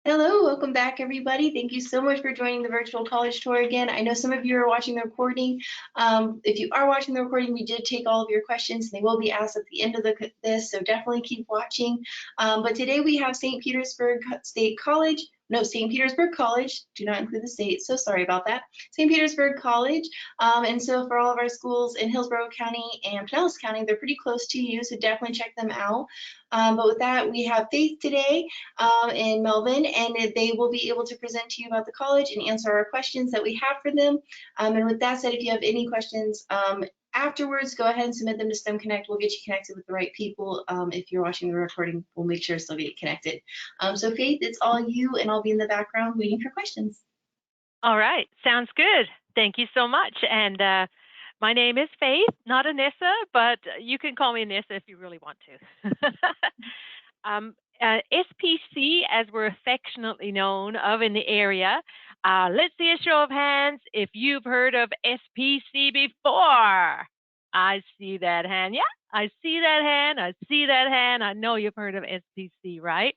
Hello, welcome back, everybody. Thank you so much for joining the virtual college tour again. I know some of you are watching the recording. If you are watching the recording, we did take all of your questions. They will be asked at the end of this, so definitely keep watching. But today we have St. Petersburg State College. No, St. Petersburg College, do not include the state, so sorry about that. St. Petersburg College, and so for all of our schools in Hillsborough County and Pinellas County, they're pretty close to you, so definitely check them out. But with that, we have Faith today in Melbourne, and they will be able to present to you about the college and answer our questions that we have for them. And with that said, if you have any questions afterwards, go ahead and submit them to stemCONNECT. We'll get you connected with the right people. If you're watching the recording, we'll make sure to still get connected. So Faith, it's all you, and I'll be in the background waiting for questions. All right, sounds good. Thank you so much. And my name is Faith, not Anissa, but you can call me Anissa if you really want to. SPC, as we're affectionately known of in the area. Let's see a show of hands if you've heard of SPC before. I see that hand. Yeah, I see that hand. I see that hand. I know you've heard of SPC, right?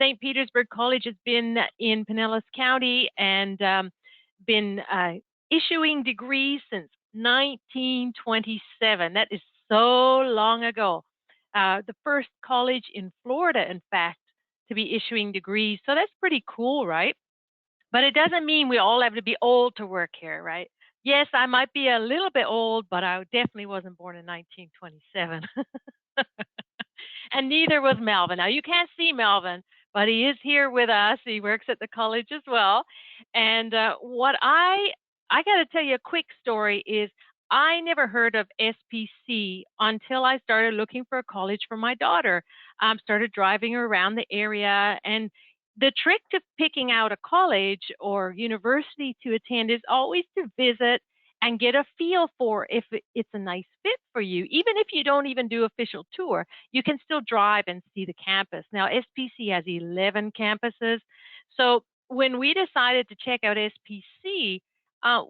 St. Petersburg College has been in Pinellas County and been issuing degrees since 1927. That is so long ago. The first college in Florida, in fact, to be issuing degrees. So that's pretty cool, right? But it doesn't mean we all have to be old to work here, right? Yes, I might be a little bit old, but I definitely wasn't born in 1927. And neither was Melvin. Now, you can't see Melvin, but he is here with us. He works at the college as well. And what I got to tell you a quick story is I never heard of SPC until I started looking for a college for my daughter. Started driving around the area, and the trick to picking out a college or university to attend is always to visit and get a feel for if it's a nice fit for you. Even if you don't even do official tour, you can still drive and see the campus. Now, SPC has 11 campuses. So when we decided to check out SPC,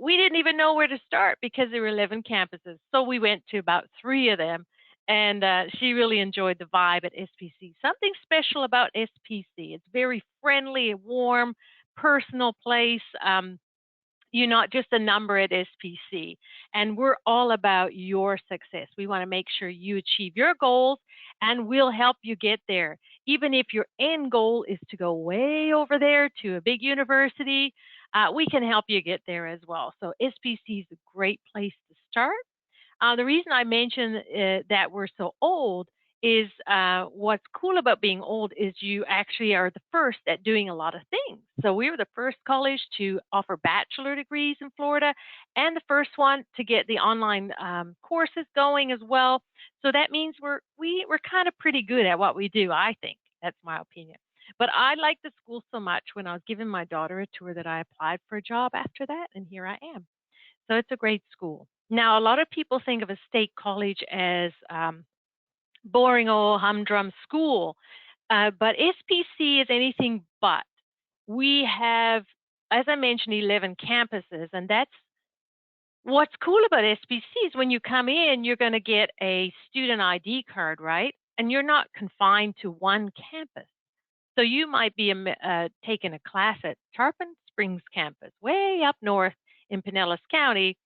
we didn't even know where to start because there were 11 campuses. So we went to about 3 of them, and she really enjoyed the vibe at SPC. Something special about SPC. It's very friendly, warm, personal place. You're not just a number at SPC. And we're all about your success. We want to make sure you achieve your goals, and we'll help you get there. Even if your end goal is to go way over there to a big university, we can help you get there as well. So SPC is a great place to start. The reason I mention that we're so old is what's cool about being old is you actually are the first at doing a lot of things. So we were the first college to offer bachelor degrees in Florida, and the first one to get the online courses going as well. So that means we're kind of pretty good at what we do, I think. That's my opinion. But I liked the school so much when I was giving my daughter a tour that I applied for a job after that, and here I am. So it's a great school. Now, a lot of people think of a state college as boring old humdrum school, but SPC is anything but. We have, as I mentioned, 11 campuses, and that's what's cool about SPC is when you come in, you're going to get a student ID card, right? And you're not confined to one campus. So you might be taking a class at Tarpon Springs campus, way up north in Pinellas County,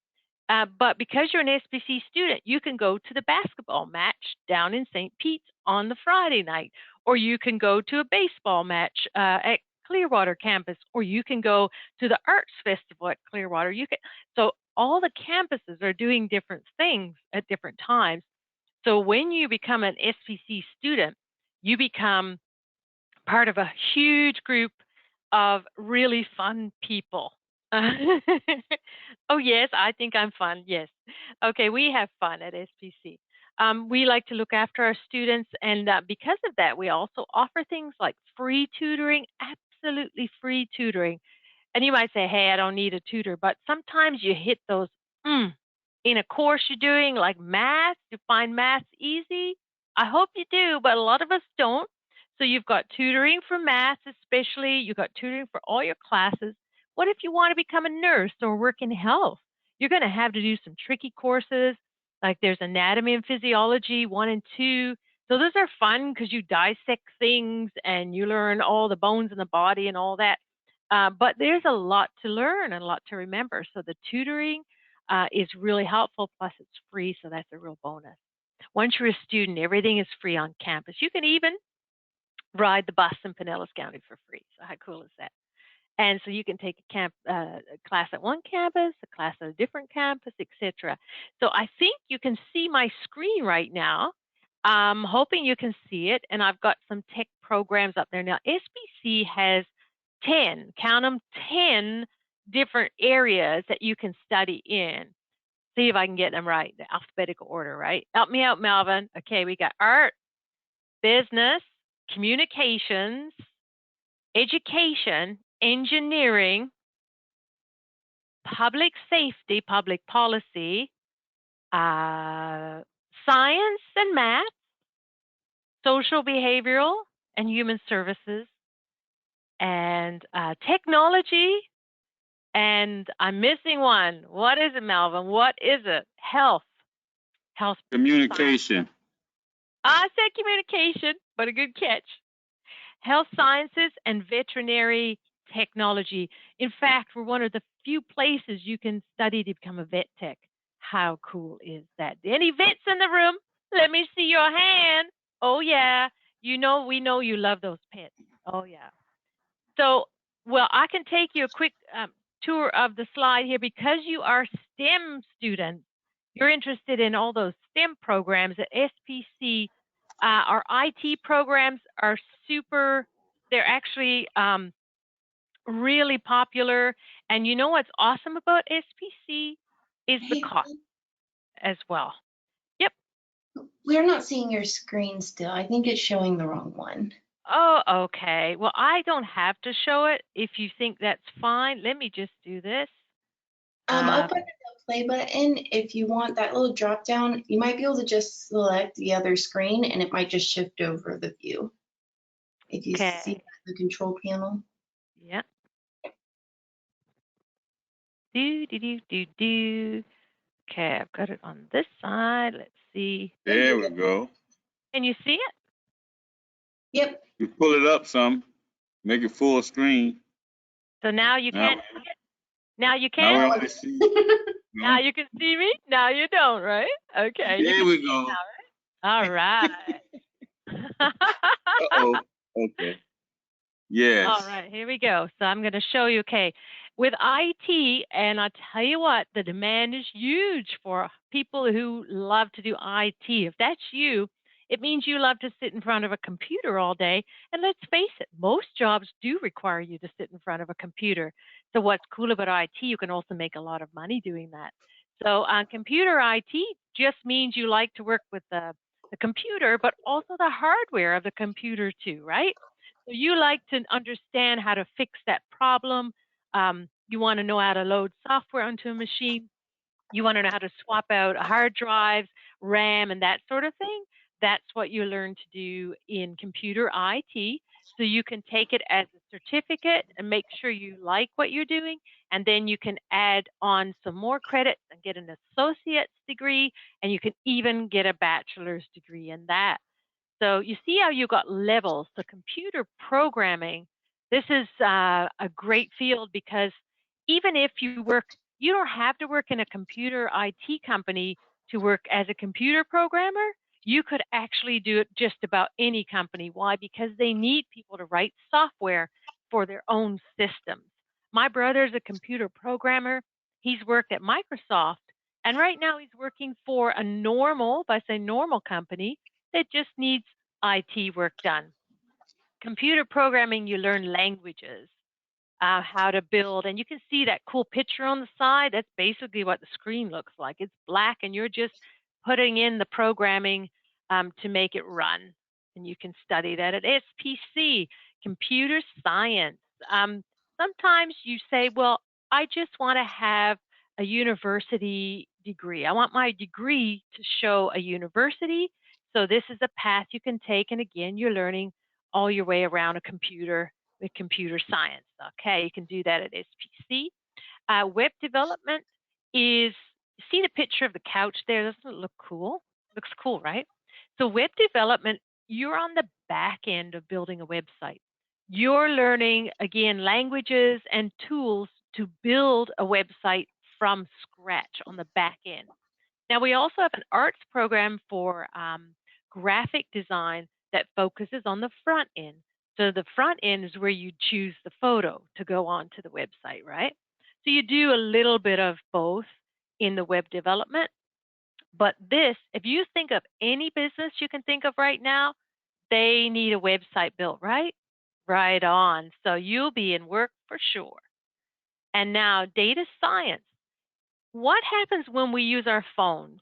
but because you're an SPC student, you can go to the basketball match down in St. Pete's on the Friday night, or you can go to a baseball match at Clearwater campus, or you can go to the arts festival at Clearwater. So all the campuses are doing different things at different times. So when you become an SPC student, you become part of a huge group of really fun people. Oh, yes, I think I'm fun. Yes. Okay, we have fun at SPC. We like to look after our students, and because of that, we also offer things like free tutoring, absolutely free tutoring. And you might say, hey, I don't need a tutor, but sometimes you hit those in a course you're doing, like math. You find math easy. I hope you do, but a lot of us don't. So you've got tutoring for math, especially. You've got tutoring for all your classes. What if you want to become a nurse or work in health? You're going to have to do some tricky courses, like there's anatomy and physiology 1 and 2. So those are fun because you dissect things and you learn all the bones in the body and all that. But there's a lot to learn and a lot to remember. So the tutoring is really helpful, plus it's free, so that's a real bonus. Once you're a student, everything is free on campus. You can even ride the bus in Pinellas County for free. So how cool is that? And so you can take a class at one campus, a class at a different campus, etc. So I think you can see my screen right now. I'm hoping you can see it, and I've got some tech programs up there now. SBC has 10, count them, 10 different areas that you can study in. See if I can get them right, the alphabetical order, right? Help me out, Melvin. Okay, we got art, business, communications, education, engineering, public safety, public policy, science and math, social behavioral and human services, and technology, and I'm missing one. What is it, Melvin? What is it? Health. Communication. I said communication, but a good catch. Health sciences and veterinary technology. In fact, we're one of the few places you can study to become a vet tech. How cool is that? Any vets in the room? Let me see your hand. Oh, yeah. We know you love those pets. Oh, yeah. So, well, I can take you a quick tour of the slide here because you are STEM students. You're interested in all those STEM programs at SPC. Our IT programs are super, they're actually really popular. And you know what's awesome about SPC is the cost as well. Yep. We're not seeing your screen still. I think it's showing the wrong one. Oh, okay. Well, I don't have to show it. If you think that's fine, let me just do this. Open the play button. If you want that little drop down, you might be able to just select the other screen and it might just shift over the view. If you see the control panel. Yeah. Do. Okay, I've got it on this side. Let's see. There we go. Can you see it? Yep. You pull it up some, make it full screen. So now you can't see it? Now you can? Now we only see. Now you can see me? Now you don't, right? Okay. There we go. All right. Uh-oh. Okay. Yes. All right, here we go. So I'm going to show you, okay, with IT, and I tell you what, the demand is huge for people who love to do IT. If that's you, it means you love to sit in front of a computer all day. And let's face it, most jobs do require you to sit in front of a computer. So what's cool about IT, you can also make a lot of money doing that. So computer IT just means you like to work with the computer, but also the hardware of the computer too, right? So you like to understand how to fix that problem. You want to know how to load software onto a machine. You want to know how to swap out hard drives, RAM, and that sort of thing. That's what you learn to do in computer IT. So you can take it as a certificate and make sure you like what you're doing. And then you can add on some more credits and get an associate's degree. And you can even get a bachelor's degree in that. So you see how you got levels. So computer programming, this is a great field because even if you don't have to work in a computer IT company to work as a computer programmer. You could actually do it just about any company. Why? Because they need people to write software for their own systems. My brother's a computer programmer. He's worked at Microsoft. And right now he's working for a normal, if I say normal company, that just needs IT work done. Computer programming, you learn languages, how to build, and you can see that cool picture on the side. That's basically what the screen looks like. It's black, and you're just putting in the programming to make it run. And you can study that at SPC, computer science. Sometimes you say, well, I just want to have a university degree. I want my degree to show a university. So this is a path you can take. And again, you're learning all your way around a computer with computer science. Okay, you can do that at SPC. Web development is, see the picture of the couch there? Doesn't it look cool? Looks cool, right? So web development, you're on the back end of building a website. You're learning, again, languages and tools to build a website from scratch on the back end. Now, we also have an arts program for graphic design that focuses on the front end. So the front end is where you choose the photo to go onto the website, right? So you do a little bit of both in the web development. But this, if you think of any business you can think of right now, they need a website built, right? Right on. So you'll be in work for sure. And now data science. What happens when we use our phones?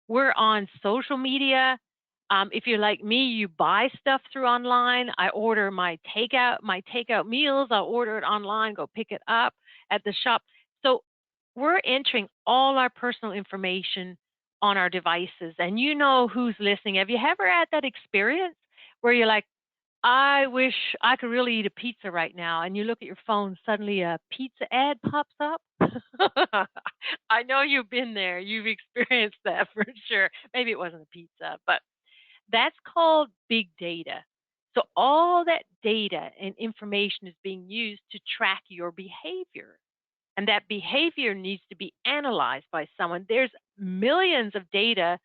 We're on social media. If you're like me, you buy stuff through online. I order my takeout meals. I order it online, go pick it up at the shop. So we're entering all our personal information on our devices, and you know who's listening. Have you ever had that experience where you're like, I wish I could really eat a pizza right now, and you look at your phone, suddenly a pizza ad pops up? I know you've been there. You've experienced that for sure. Maybe it wasn't a pizza, but that's called big data. So all that data and information is being used to track your behavior. And that behavior needs to be analyzed by someone. There's millions of data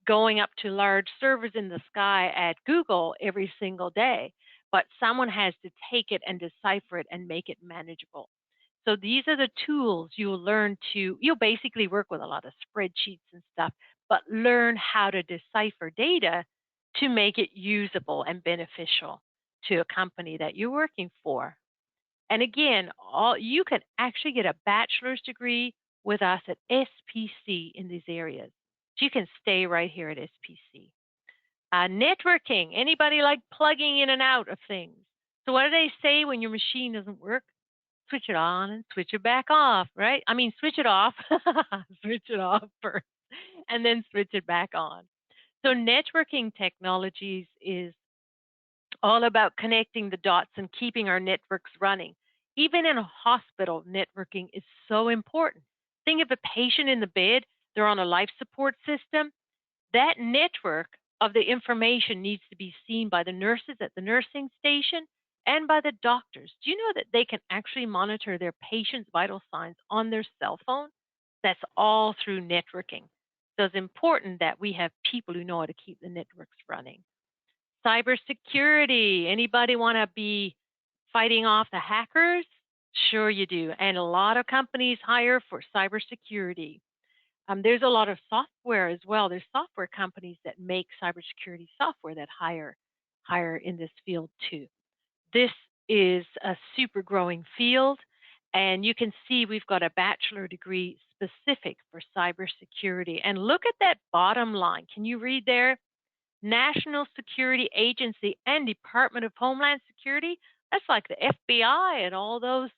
going up to large servers in the sky at Google every single day, but someone has to take it and decipher it and make it manageable. So these are the tools you'll learn to, you'll basically work with a lot of spreadsheets and stuff, but learn how to decipher data to make it usable and beneficial to a company that you're working for. And again, you can actually get a bachelor's degree with us at SPC in these areas. So you can stay right here at SPC. Networking, anybody like plugging in and out of things? So what do they say when your machine doesn't work? Switch it on and switch it back off, right? I mean, switch it off, switch it off first, and then switch it back on. So networking technologies is all about connecting the dots and keeping our networks running. Even in a hospital, networking is so important. Think of a patient in the bed, they're on a life support system. That network of the information needs to be seen by the nurses at the nursing station and by the doctors. Do you know that they can actually monitor their patient's vital signs on their cell phone? That's all through networking. So it's important that we have people who know how to keep the networks running. Cybersecurity. Anybody want to be fighting off the hackers? Sure you do. And a lot of companies hire for cybersecurity. There's a lot of software as well. There's software companies that make cybersecurity software that hire in this field too. This is a super growing field, and you can see we've got a bachelor degree specific for cybersecurity. And look at that bottom line. Can you read there? National Security Agency and Department of Homeland Security. That's like the FBI and all those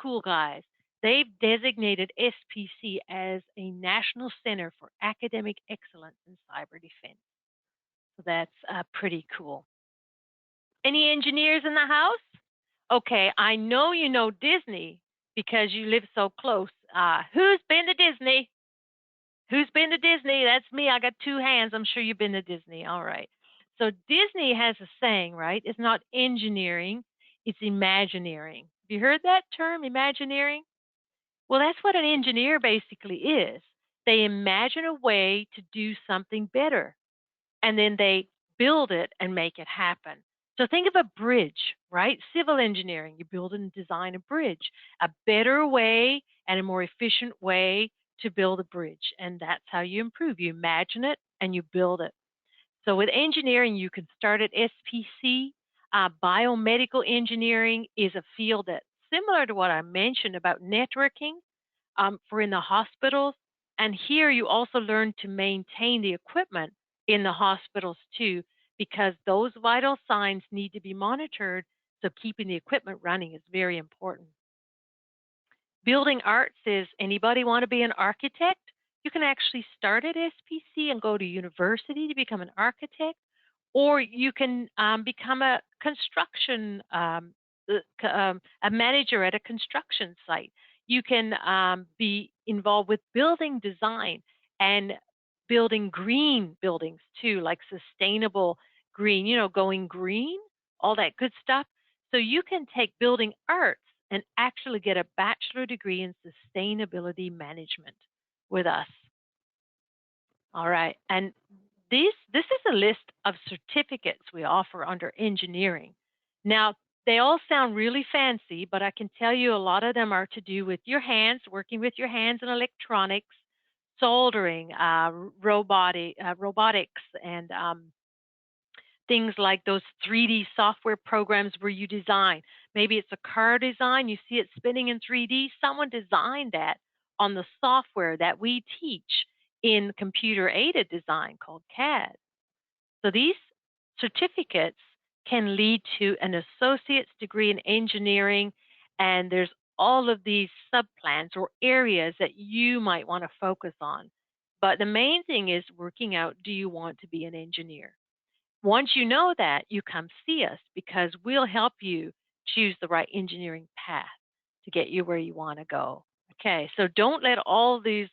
cool guys. They've designated SPC as a national center for academic excellence in cyber defense. So that's pretty cool. Any engineers in the house? Okay, I know you know Disney because you live so close. Who's been to Disney? Who's been to Disney? That's me. I got two hands. I'm sure you've been to Disney. All right. So Disney has a saying, right? It's not engineering, it's imagineering. Have you heard that term, imagineering? Well, that's what an engineer basically is. They imagine a way to do something better, and then they build it and make it happen. So think of a bridge, right? Civil engineering, you build and design a bridge, a better way and a more efficient way to build a bridge. And that's how you improve. You imagine it and you build it. So with engineering, you can start at SPC. Biomedical engineering is a field that's similar to what I mentioned about networking for in the hospitals. And here you also learn to maintain the equipment in the hospitals too, because those vital signs need to be monitored. So keeping the equipment running is very important. Building arts is, anybody want to be an architect? You can actually start at SPC and go to university to become an architect, or you can become a construction, a manager at a construction site. You can be involved with building design and building green buildings too, like sustainable green, going green, all that good stuff. So you can take building arts and actually get a bachelor degree in sustainability management with us. All right. And this is a list of certificates we offer under engineering. Now, they all sound really fancy, but I can tell you a lot of them are to do with your hands, working with your hands and electronics, soldering, robotics, and things like those 3D software programs where you design. Maybe it's a car design, you see it spinning in 3D. Someone designed that on the software that we teach in computer-aided design called CAD. So these certificates can lead to an associate's degree in engineering, and there's all of these subplans or areas that you might want to focus on. But the main thing is working out, do you want to be an engineer? Once you know that, you come see us because we'll help you choose the right engineering path to get you where you want to go. Okay, so don't let all these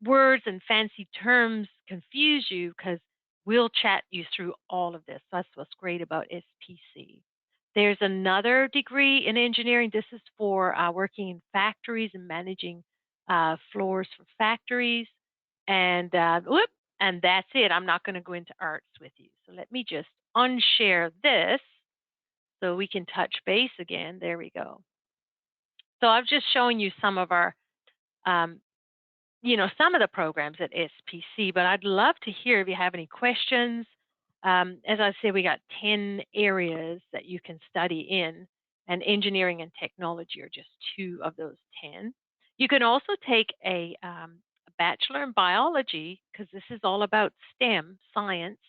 words and fancy terms confuse you because we'll chat you through all of this. That's what's great about SPC. There's another degree in engineering. This is for working in factories and managing floors for factories. And and that's it. I'm not going to go into arts with you. So let me just unshare this so we can touch base again. There we go. So I've just shown you some of our some of the programs at SPC, but I'd love to hear if you have any questions. As I said, we got 10 areas that you can study in, and engineering and technology are just 2 of those 10. You can also take a bachelor in biology, because this is all about STEM, science.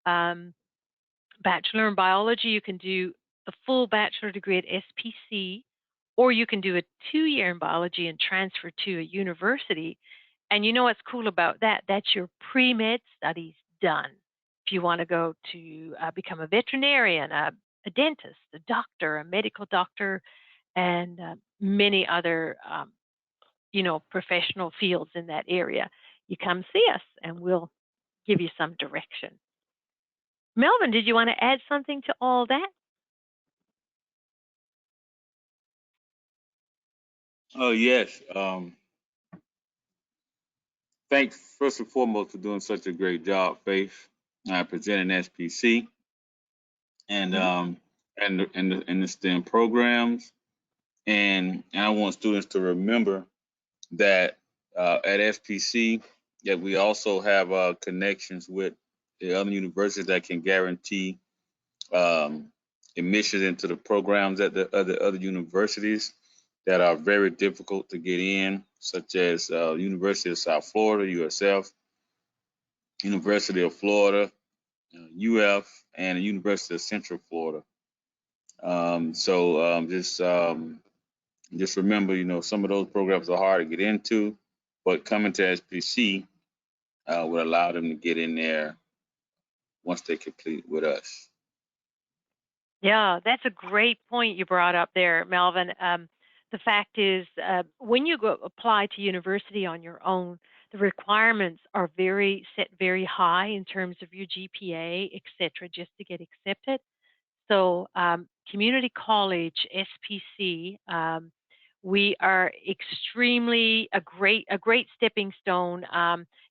Bachelor in biology, you can do the full bachelor degree at SPC, or you can do a 2-year in biology and transfer to a university. And you know what's cool about that? That's your pre-med studies done. If you want to go to become a veterinarian, a dentist, a doctor, a medical doctor, and many other professional fields in that area, you come see us and we'll give you some direction. Melvin, did you want to add something to all that? Oh, yes. Thanks first and foremost for doing such a great job, Faith, presenting SPC and and the STEM programs. And I want students to remember that at SPC that we also have connections with the other universities that can guarantee admission into the programs at the other universities that are very difficult to get in, such as University of South Florida, USF, University of Florida, UF, and the University of Central Florida. Just remember, some of those programs are hard to get into, but coming to SPC would allow them to get in there once they complete with us. Yeah, that's a great point you brought up there, Melvin. The fact is, when you go apply to university on your own, the requirements are set very high in terms of your GPA, etc., just to get accepted. So community college, SPC, we are extremely a great stepping stone,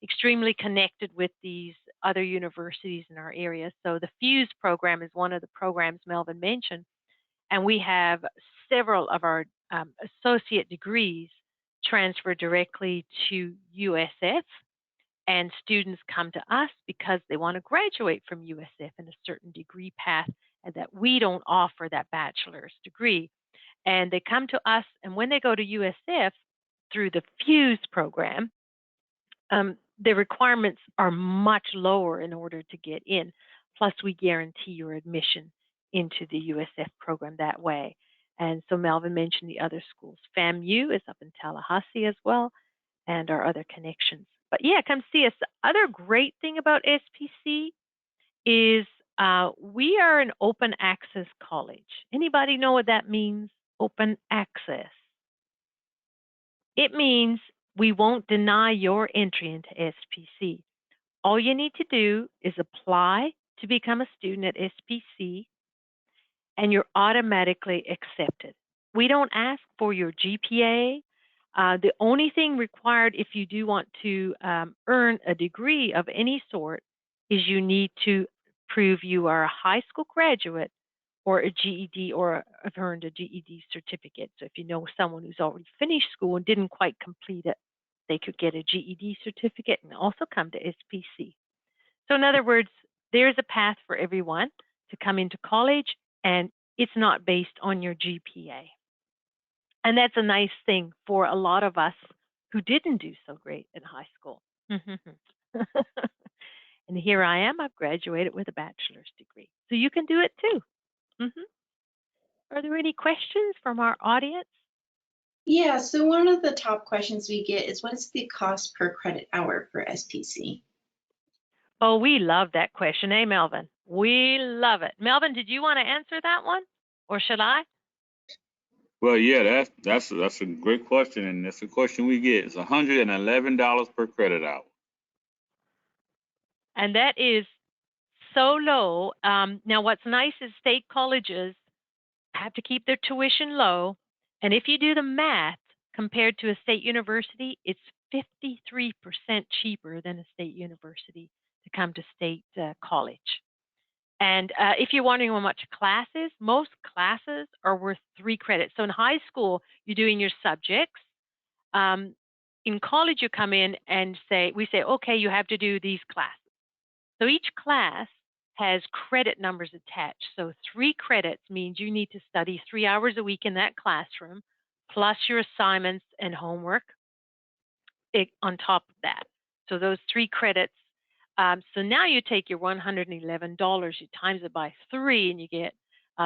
extremely connected with these other universities in our area. So the FUSE program is one of the programs Melvin mentioned, and we have several of our associate degrees transfer directly to USF, and students come to us because they want to graduate from USF in a certain degree path and that we don't offer that bachelor's degree. And they come to us, and when they go to USF through the FUSE program, the requirements are much lower in order to get in. Plus, we guarantee your admission into the USF program that way. And so Melvin mentioned the other schools. FAMU is up in Tallahassee as well, and our other connections. But yeah, come see us. The other great thing about SPC is we are an open access college. Anybody know what that means? Open access. It means we won't deny your entry into SPC. All you need to do is apply to become a student at SPC, and you're automatically accepted. We don't ask for your GPA. The only thing required if you do want to earn a degree of any sort is you need to prove you are a high school graduate or a GED or have earned a GED certificate. So if you know someone who's already finished school and didn't quite complete it, they could get a GED certificate and also come to SPC. So in other words, there's a path for everyone to come into college, and it's not based on your GPA. And that's a nice thing for a lot of us who didn't do so great in high school. And here I am, I've graduated with a bachelor's degree. So you can do it too. Are there any questions from our audience? Yeah, so one of the top questions we get is, what is the cost per credit hour for SPC? Oh, we love that question, eh, Melvin? We love it. Melvin, did you want to answer that one, or should I? Well, yeah, that's a great question, and that's a question we get. It's $111 per credit hour. And that is so low. Now, what's nice is state colleges have to keep their tuition low. And if you do the math compared to a state university, it's 53% cheaper than a state university to come to state college. And if you're wondering how much class is, most classes are worth 3 credits. So in high school, you're doing your subjects. In college, you come in and we say, okay, you have to do these classes. So each class has credit numbers attached. So 3 credits means you need to study 3 hours a week in that classroom, plus your assignments and homework on top of that. So those 3 credits. So now you take your $111, you times it by 3, and you get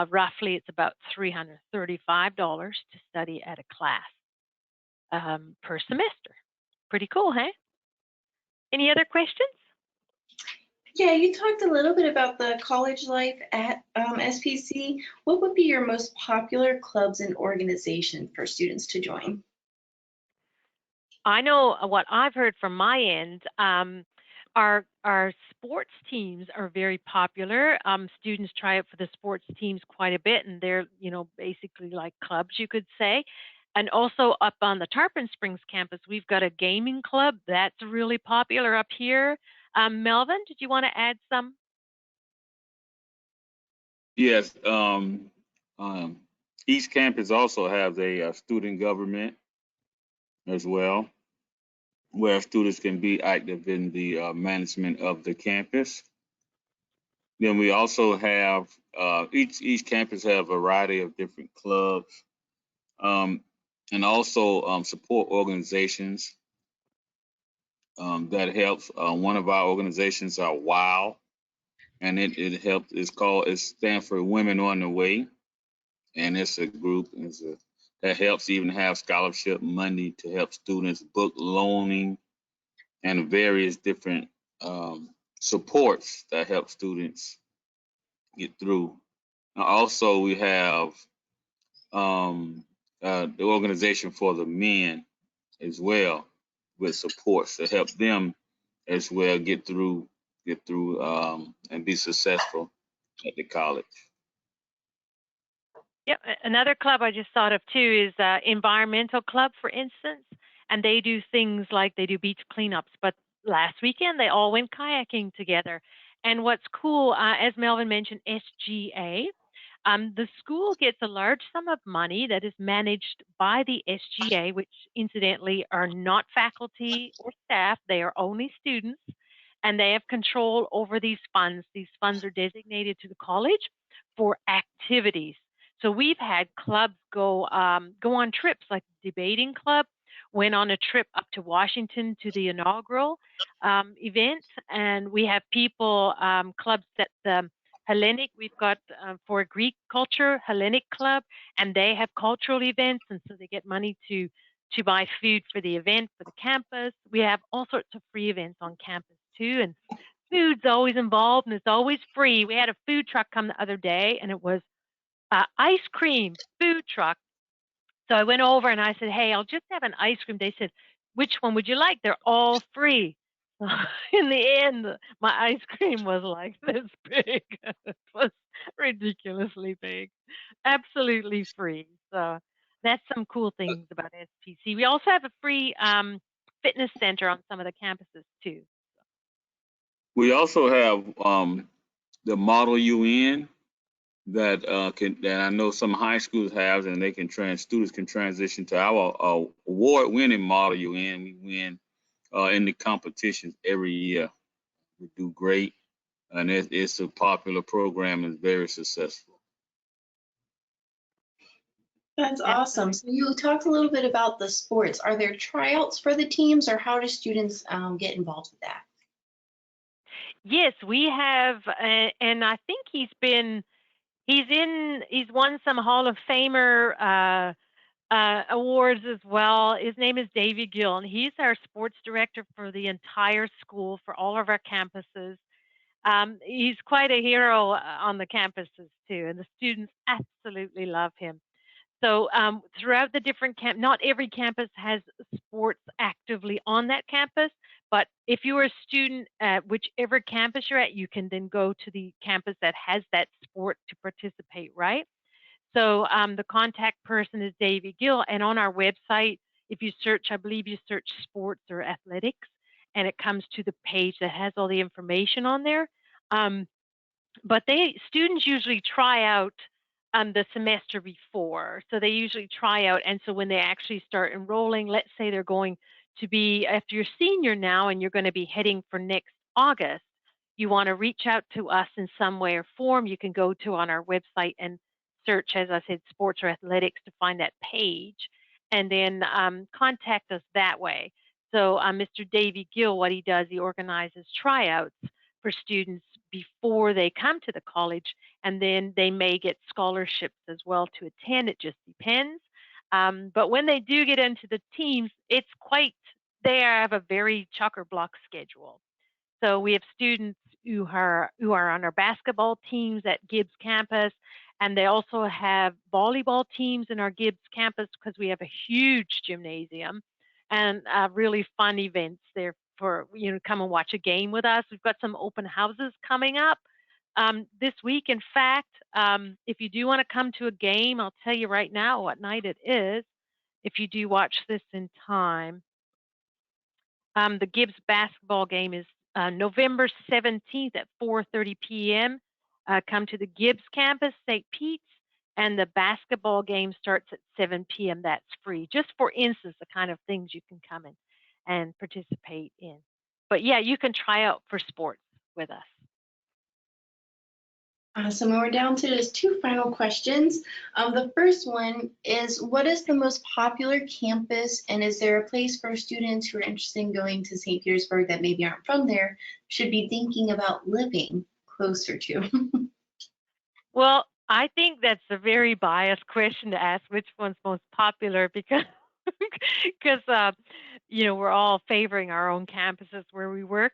roughly, it's about $335 to study at a class per semester. Pretty cool, huh? Any other questions? Yeah, you talked a little bit about the college life at SPC. What would be your most popular clubs and organization for students to join? I know what I've heard from my end. Our sports teams are very popular. Students try out for the sports teams quite a bit, and they're basically like clubs, you could say. And also up on the Tarpon Springs campus, we've got a gaming club that's really popular up here. Melvin, did you want to add some? Yes. Each campus also has a student government as well, where students can be active in the management of the campus. Then we also have each campus have a variety of different clubs, and also support organizations that helps. One of our organizations are WOW, and it helps. It stands for Women on the Way, and it's a group that helps even have scholarship money to help students book loaning and various different supports that help students get through. Also, we have the organization for the men as well, with supports to help them as well get through and be successful at the college. Yep, another club I just thought of too is Environmental Club, for instance, and they do things like they do beach cleanups. But last weekend they all went kayaking together. And what's cool, as Melvin mentioned, SGA, the school gets a large sum of money that is managed by the SGA, which incidentally are not faculty or staff, they are only students, and they have control over these funds. These funds are designated to the college for activities. So we've had clubs go on trips, like the debating club went on a trip up to Washington to the inaugural event, and we have people, clubs at the Hellenic, we've got for Greek culture, Hellenic Club, and they have cultural events, and so they get money to buy food for the event for the campus. We have all sorts of free events on campus too, and food's always involved, and it's always free. We had a food truck come the other day, and it was ice cream food truck. So I went over and I said, hey, I'll just have an ice cream. They said, which one would you like? They're all free. In the end, my ice cream was like this big. It was ridiculously big. Absolutely free. So that's some cool things about SPC. We also have a free fitness center on some of the campuses too. We also have the Model UN that I know some high schools have, and students can transition to our award-winning Model UN. We win in the competitions every year. We do great, and it's a popular program and very successful. That's awesome. So you talked a little bit about the sports. Are there tryouts for the teams, or how do students get involved with that? Yes, we have, and I think he's won some Hall of Famer awards as well. His name is David Gill, and he's our sports director for the entire school for all of our campuses. He's quite a hero on the campuses too, and the students absolutely love him. So throughout the different not every campus has sports actively on that campus, but if you are a student at whichever campus you're at, you can then go to the campus that has that sport to participate, right? So the contact person is Davey Gill, and on our website, if you search, I believe you search sports or athletics, and it comes to the page that has all the information on there. But students usually try out the semester before, so they usually try out, and so when they actually start enrolling, let's say they're going to be, after you're senior now and you're going to be heading for next August, you want to reach out to us in some way or form. You can go to on our website and search, as I said, sports or athletics to find that page, and then contact us that way. So Mr. Davey Gill, what he does, he organizes tryouts for students before they come to the college, and then they may get scholarships as well to attend. It just depends. But when they do get into the teams, they have a very chock-a-block schedule. So we have students who are on our basketball teams at Gibbs campus, and they also have volleyball teams in our Gibbs campus because we have a huge gymnasium and really fun events there for come and watch a game with us. We've got some open houses coming up this week. In fact, if you do want to come to a game, I'll tell you right now what night it is. If you do watch this in time, the Gibbs basketball game is November 17th at 4:30 p.m. Come to the Gibbs campus, St. Pete's, and the basketball game starts at 7 p.m. That's free. Just for instance, the kind of things you can come in and participate in. But yeah, you can try out for sports with us. Awesome. And we're down to just two final questions. The first one is, what is the most popular campus, and is there a place for students who are interested in going to St. Petersburg that maybe aren't from there should be thinking about living closer to? Well, I think that's a very biased question to ask which one's most popular because we're all favoring our own campuses where we work.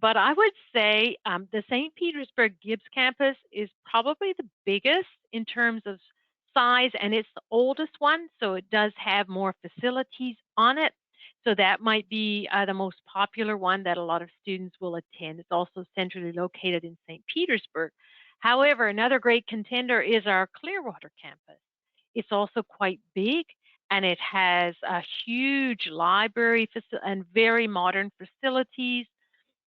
But I would say the St. Petersburg Gibbs campus is probably the biggest in terms of size, and it's the oldest one, so it does have more facilities on it. So that might be the most popular one that a lot of students will attend. It's also centrally located in St. Petersburg. However, another great contender is our Clearwater campus. It's also quite big, and it has a huge library and very modern facilities.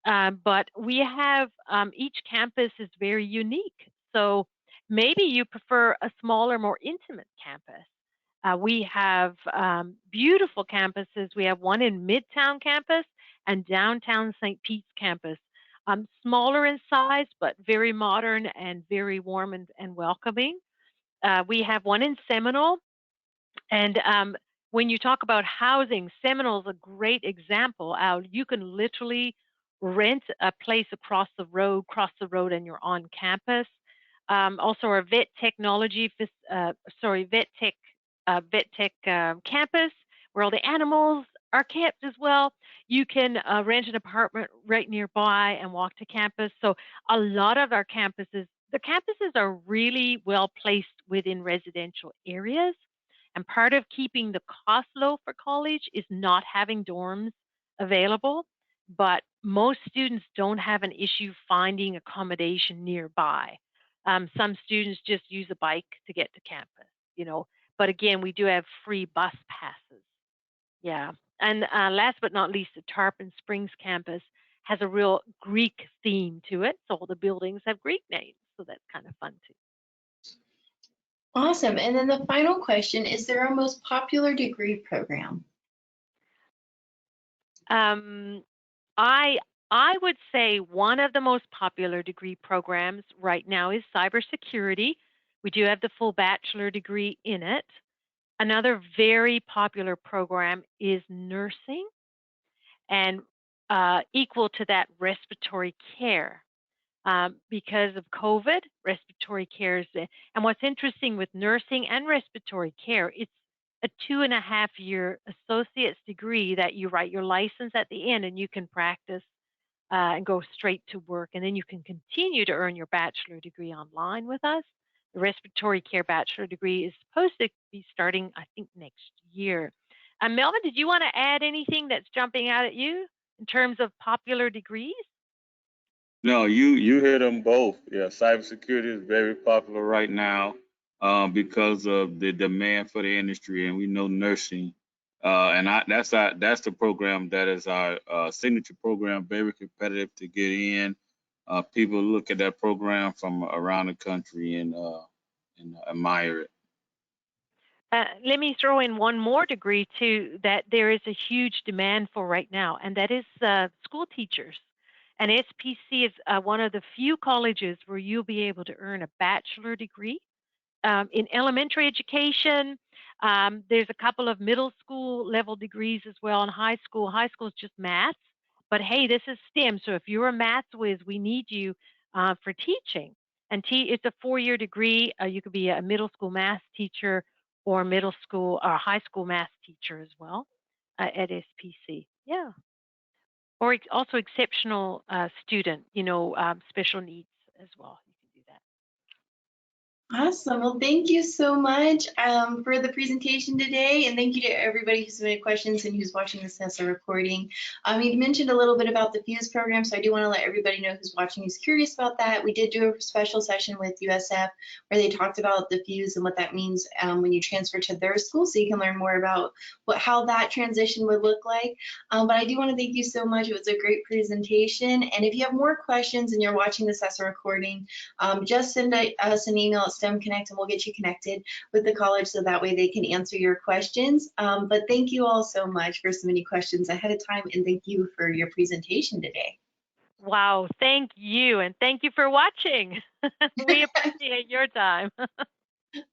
But we have each campus is very unique. So maybe you prefer a smaller, more intimate campus. We have beautiful campuses. We have one in Midtown campus and downtown St. Pete's campus. Smaller in size, but very modern and very warm and welcoming. We have one in Seminole. And when you talk about housing, Seminole is a great example. You can literally rent a place cross the road, and you're on campus. Also, our vet tech campus, where all the animals are kept as well. You can rent an apartment right nearby and walk to campus. So a lot of the campuses are really well placed within residential areas. And part of keeping the cost low for college is not having dorms available, but most students don't have an issue finding accommodation nearby. Some students just use a bike to get to campus, you know, but again, we do have free bus passes. Yeah. And last but not least, the Tarpon Springs campus has a real Greek theme to it. So all the buildings have Greek names. So that's kind of fun too. Awesome. And then the final question, is there a most popular degree program? I would say one of the most popular degree programs right now is cybersecurity. We do have the full bachelor degree in it. Another very popular program is nursing, and equal to that, respiratory care. Because of COVID, respiratory care is, and what's interesting with nursing and respiratory care, it's a 2.5-year associate's degree that you write your license at the end and you can practice and go straight to work. And then you can continue to earn your bachelor degree online with us. The respiratory care bachelor degree is supposed to be starting, I think, next year. Melvin, did you want to add anything that's jumping out at you in terms of popular degrees? No, you hit them both. Yeah, cybersecurity is very popular right now because of the demand for the industry, and we know nursing. That's the program that is our signature program, very competitive to get in. People look at that program from around the country and admire it. Let me throw in one more degree too that there is a huge demand for right now, and that is school teachers. And SPC is one of the few colleges where you'll be able to earn a bachelor degree in elementary education. There's a couple of middle school level degrees as well in high school. High school is just math, but hey, this is STEM. So if you're a math whiz, we need you for teaching. And it's a 4-year degree. You could be a middle school math teacher or middle school or high school math teacher as well at SPC. Yeah. Or also exceptional student, special needs as well. You can do that. Awesome. Well, thank you so much for the presentation today, and thank you to everybody who submitted questions and who's watching this as a recording. You mentioned a little bit about the FUSE program, so I do want to let everybody know who's watching who's curious about that. We did do a special session with USF where they talked about the FUSE and what that means when you transfer to their school, so you can learn more about how that transition would look like. But I do want to thank you so much. It was a great presentation, and if you have more questions and you're watching this as a recording, just send us an email at stemCONNECT and we'll get you connected with the college so that way they can answer your questions. But thank you all so much for submitting questions ahead of time, and thank you for your presentation today. Wow, thank you, and thank you for watching. We appreciate your time.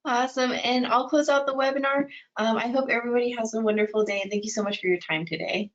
Awesome, and I'll close out the webinar. I hope everybody has a wonderful day, and thank you so much for your time today.